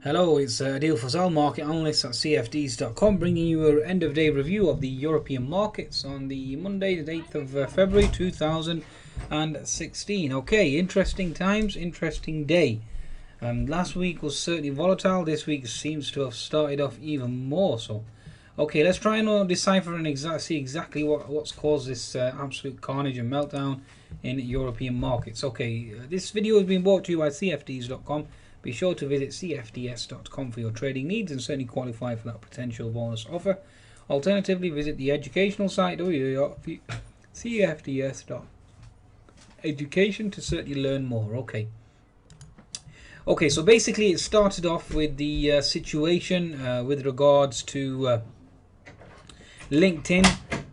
Hello, it's Adil Fazal, market analyst at CFDs.com, bringing you an end-of-day review of the European markets on the Monday, the 8th of February 2016. Okay, interesting times, interesting day. Last week was certainly volatile. This week seems to have started off even more so. Okay, let's try and decipher and see exactly what's caused this absolute carnage and meltdown in European markets. Okay, this video has been brought to you by CFDs.com. Be sure to visit cfds.com for your trading needs and certainly qualify for that potential bonus offer. Alternatively, visit the educational site www.cfds.education to certainly learn more. Okay, so basically it started off with the situation with regards to LinkedIn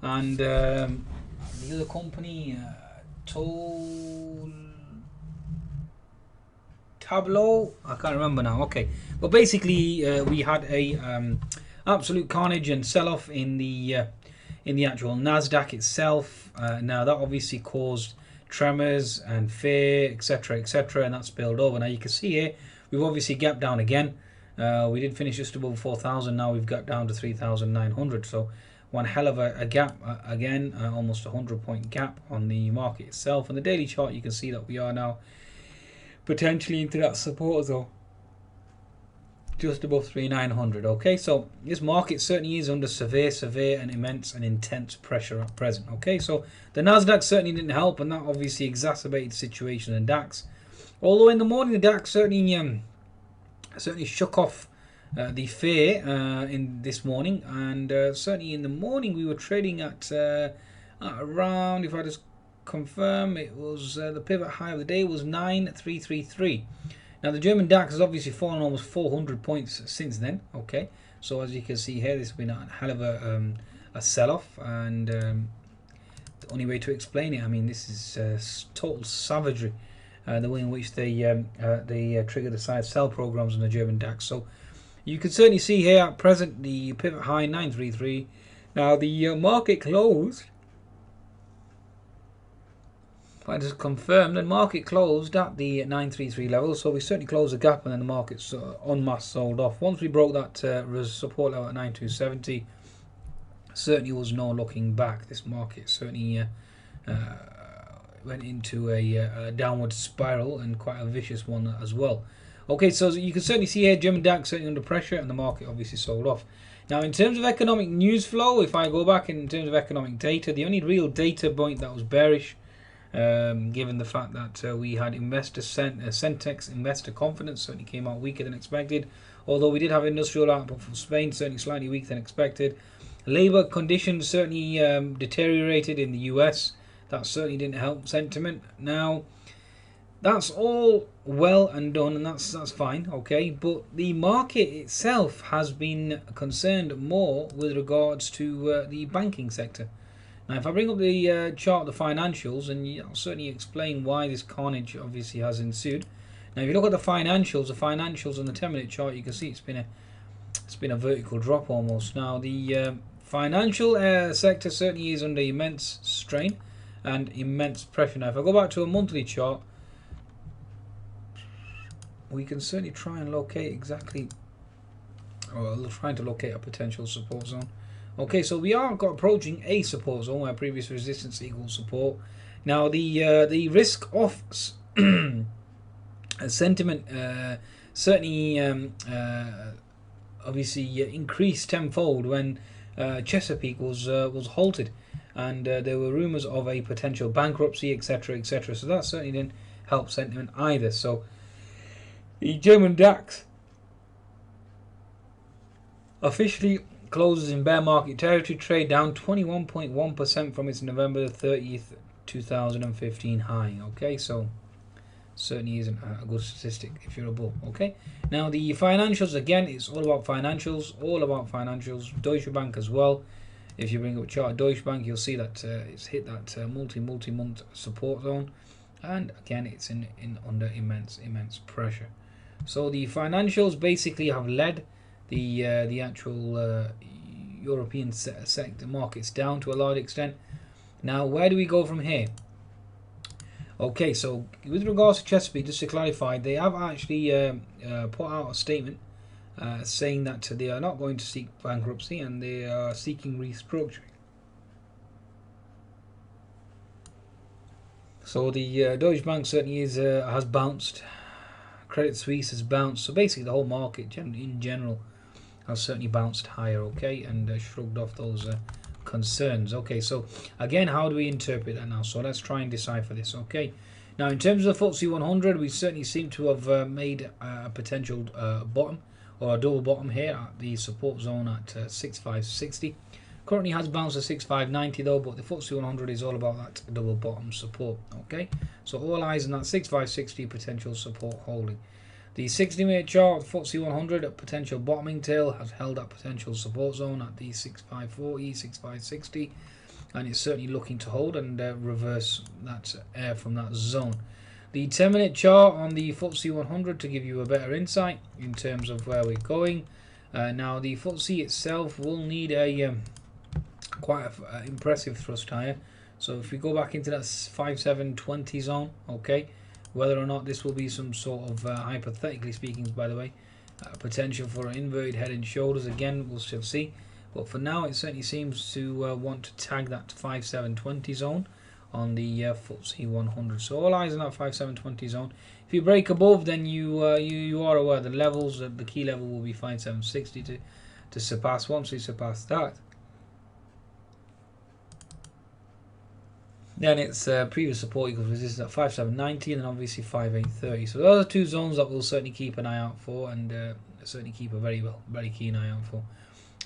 and the other company, Tableau, I can't remember now. Okay, but basically we had a absolute carnage and sell-off in the actual Nasdaq itself. Now that obviously caused tremors and fear, etc., and that spilled over. Now you can see here we've obviously gapped down again. We did finish just above 4,000. Now we've got down to 3,900. So one hell of a gap again, almost a 100-point gap on the market itself. On the daily chart, you can see that we are now potentially into that support zone just above 3,900. Okay, so this market certainly is under severe and immense and intense pressure at present. Okay, so the Nasdaq certainly didn't help, and that obviously exacerbated the situation in DAX. Although in the morning the DAX certainly shook off the fear in this morning, and certainly in the morning we were trading at around, if I just confirm, it was the pivot high of the day was 9,333. Now the German DAX has obviously fallen almost 400 points since then. Okay, so as you can see here, this has been a hell of a sell-off, and the only way to explain it, I mean, this is total savagery, the way in which they trigger the side sell programs in the German DAX. So you can certainly see here at present the pivot high 933. Now the market closed, I just confirmed the market closed at the 933 level, so we certainly closed the gap, and then the market's en masse sold off. Once we broke that support level at 9270, certainly was no looking back. This market certainly went into a downward spiral, and quite a vicious one as well. Okay, so you can certainly see here German DAX certainly under pressure, and the market obviously sold off. Now in terms of economic news flow, if I go back in terms of economic data, the only real data point that was bearish, given the fact that we had Centex investor confidence certainly came out weaker than expected, although we did have industrial output from Spain certainly slightly weaker than expected. Labor conditions certainly deteriorated in the US. That certainly didn't help sentiment. Now that's all well and done, and that's fine, okay, but the market itself has been concerned more with regards to the banking sector. Now, if I bring up the chart, the financials, and I'll certainly explain why this carnage obviously has ensued. Now, if you look at the financials on the 10-minute chart, you can see it's been a vertical drop almost. Now, the financial sector certainly is under immense strain and immense pressure. Now, if I go back to a monthly chart, we can certainly try and locate exactly, or trying to locate a potential support zone. Okay, so we are approaching a support zone where previous resistance equals support. Now the risk of sentiment certainly obviously increased tenfold when Chesapeake was halted, and there were rumors of a potential bankruptcy, etc., so that certainly didn't help sentiment either. So the German DAX officially closes in bear market territory, trade down 21.1% from its November 30th 2015 high. Okay, so certainly isn't a good statistic if you're a bull. Okay, now the financials, again, it's all about financials, Deutsche Bank as well. If you bring up a chart of Deutsche Bank, you'll see that it's hit that multi-month support zone, and again it's in under immense pressure. So the financials basically have led the actual European sector markets down to a large extent. Now, where do we go from here? Okay, so with regards to Chesapeake, just to clarify, they have actually put out a statement saying that they are not going to seek bankruptcy and they are seeking restructuring. So the Deutsche Bank certainly has bounced. Credit Suisse has bounced. So basically the whole market in general has certainly bounced higher, okay, and shrugged off those concerns. Okay, so again, how do we interpret that now? So let's try and decipher this, okay. Now in terms of the FTSE 100, we certainly seem to have made a potential bottom or a double bottom here at the support zone at 6560. Currently has bounced to 6590 though, but the FTSE 100 is all about that double bottom support, okay. So all eyes on that 6560 potential support holding. The 60-minute chart, FTSE 100 at potential bottoming tail has held that potential support zone at the 6540, 6560, and it's certainly looking to hold and reverse that air from that zone. The 10-minute chart on the FTSE 100 to give you a better insight in terms of where we're going. Now the FTSE itself will need a quite an impressive thrust higher. So if we go back into that 5720 zone, okay, whether or not this will be some sort of hypothetically speaking, by the way, potential for an inverted head and shoulders, again we'll still see, but for now it certainly seems to want to tag that 5720 zone on the FTSE 100. So all eyes on that 5720 zone. If you break above, then you are aware the levels, the key level will be 5760 to surpass. Once we surpass that, then it's previous support equals resistance at 5790 and then obviously 5830. So those are two zones that we'll certainly keep an eye out for, and certainly keep a very keen eye out for.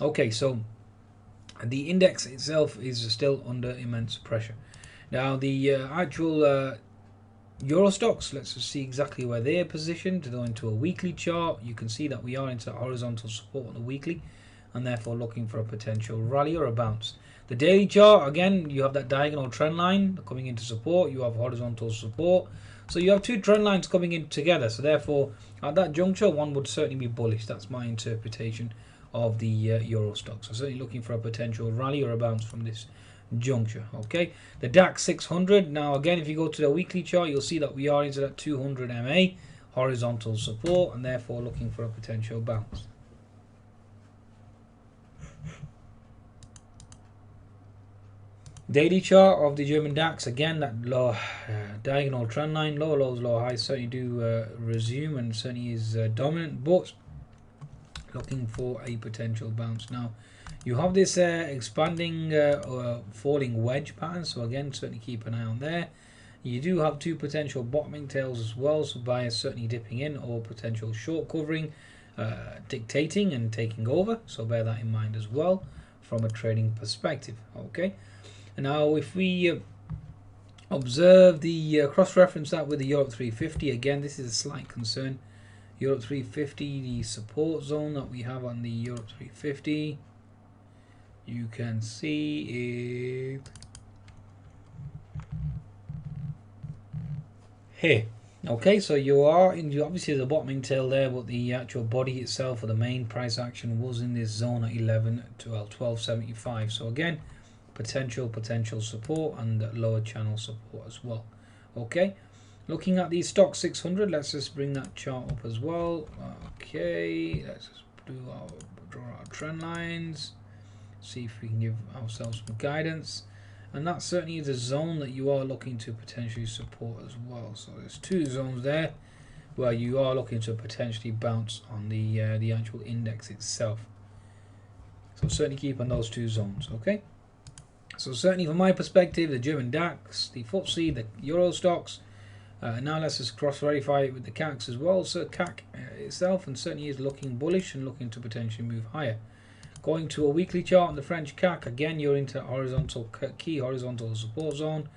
Okay, so the index itself is still under immense pressure. Now the actual Eurostoxx, let's just see exactly where they're positioned. To go into a weekly chart, you can see that we are into horizontal support on the weekly, and therefore looking for a potential rally or a bounce. The daily chart, again, you have that diagonal trend line coming into support. You have horizontal support. So you have two trend lines coming in together. So therefore, at that juncture, one would certainly be bullish. That's my interpretation of the Eurostoxx. So certainly looking for a potential rally or a bounce from this juncture. Okay. The DAX 600. Now, again, if you go to the weekly chart, you'll see that we are into that 200 MA horizontal support, and therefore looking for a potential bounce. Daily chart of the German DAX, again that low diagonal trend line, lower lows, lower highs certainly do resume and certainly is dominant, but looking for a potential bounce. Now you have this expanding falling wedge pattern, so again certainly keep an eye on there. You do have two potential bottoming tails as well, so buyers certainly dipping in or potential short covering dictating and taking over, so bear that in mind as well from a trading perspective. Okay. Now, if we observe the cross-reference that with the Europe 350, again, this is a slight concern. Europe 350, the support zone that we have on the Europe 350, you can see it here. Okay, so you are in obviously the bottoming tail there, but the actual body itself or the main price action was in this zone at 1275. So again, potential support and lower channel support as well. Okay, looking at the stock 600, let's just bring that chart up as well. Okay, let's just draw our trend lines, see if we can give ourselves some guidance, and that certainly is a zone that you are looking to potentially support as well. So there's two zones there where you are looking to potentially bounce on the actual index itself. So certainly keep on those two zones. Okay. So certainly from my perspective, the German DAX, the FTSE, the Eurostoxx. Now let's just cross-verify it with the CACs as well. So CAC itself, and certainly is looking bullish and looking to potentially move higher. Going to a weekly chart on the French CAC, again you're into horizontal key horizontal support zone,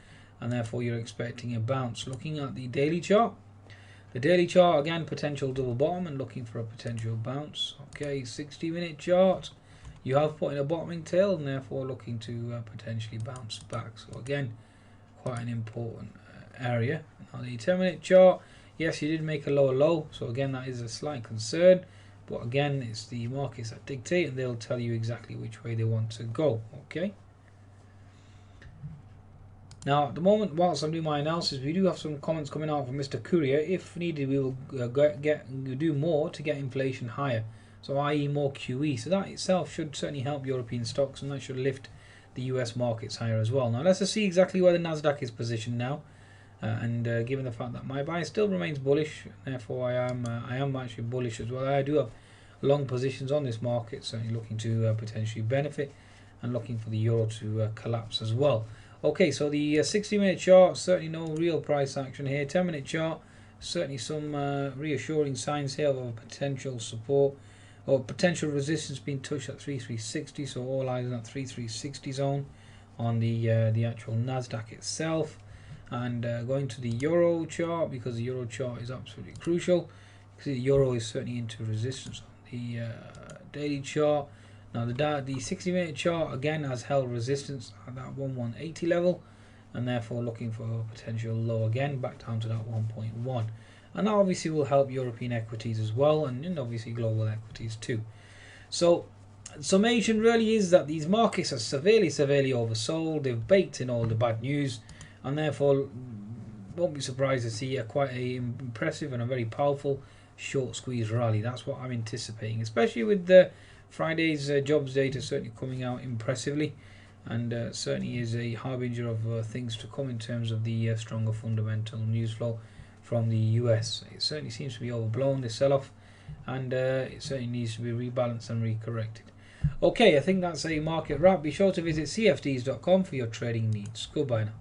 and therefore you're expecting a bounce. Looking at the daily chart, again potential double bottom and looking for a potential bounce. Okay, 60-minute chart. You have put in a bottoming tail and therefore looking to potentially bounce back. So again, quite an important area. On the 10-minute chart, yes, you did make a lower low. So again, that is a slight concern. But again, it's the markets that dictate and they'll tell you exactly which way they want to go. Okay. Now, at the moment, whilst I'm doing my analysis, we do have some comments coming out from Mr. Courier. If needed, we will do more to get inflation higher. so i.e. more QE. So that itself should certainly help European stocks, and that should lift the US markets higher as well. Now let's just see exactly where the Nasdaq is positioned now. And given the fact that my buy still remains bullish, therefore I am actually bullish as well. I do have long positions on this market, certainly looking to potentially benefit, and looking for the euro to collapse as well. Okay, so the 60-minute chart, certainly no real price action here. 10-minute chart, certainly some reassuring signs here of a potential support or potential resistance being touched at 3360. So all eyes on that 3360 zone on the actual Nasdaq itself. And going to the euro chart, because the euro chart is absolutely crucial, because the euro is certainly into resistance on the daily chart. Now the 60-minute chart again has held resistance at that 1180 level, and therefore looking for a potential low again back down to that 1.1, and that obviously will help European equities as well, and obviously global equities too. So summation really is that these markets are severely oversold. They've baked in all the bad news, and therefore won't be surprised to see quite a impressive and a very powerful short squeeze rally. That's what I'm anticipating, especially with the Friday's jobs data certainly coming out impressively, and certainly is a harbinger of things to come in terms of the stronger fundamental news flow from the US. It certainly seems to be overblown, this sell-off, and it certainly needs to be rebalanced and recorrected. Okay, I think that's a market wrap. Be sure to visit cfds.com for your trading needs. Goodbye now.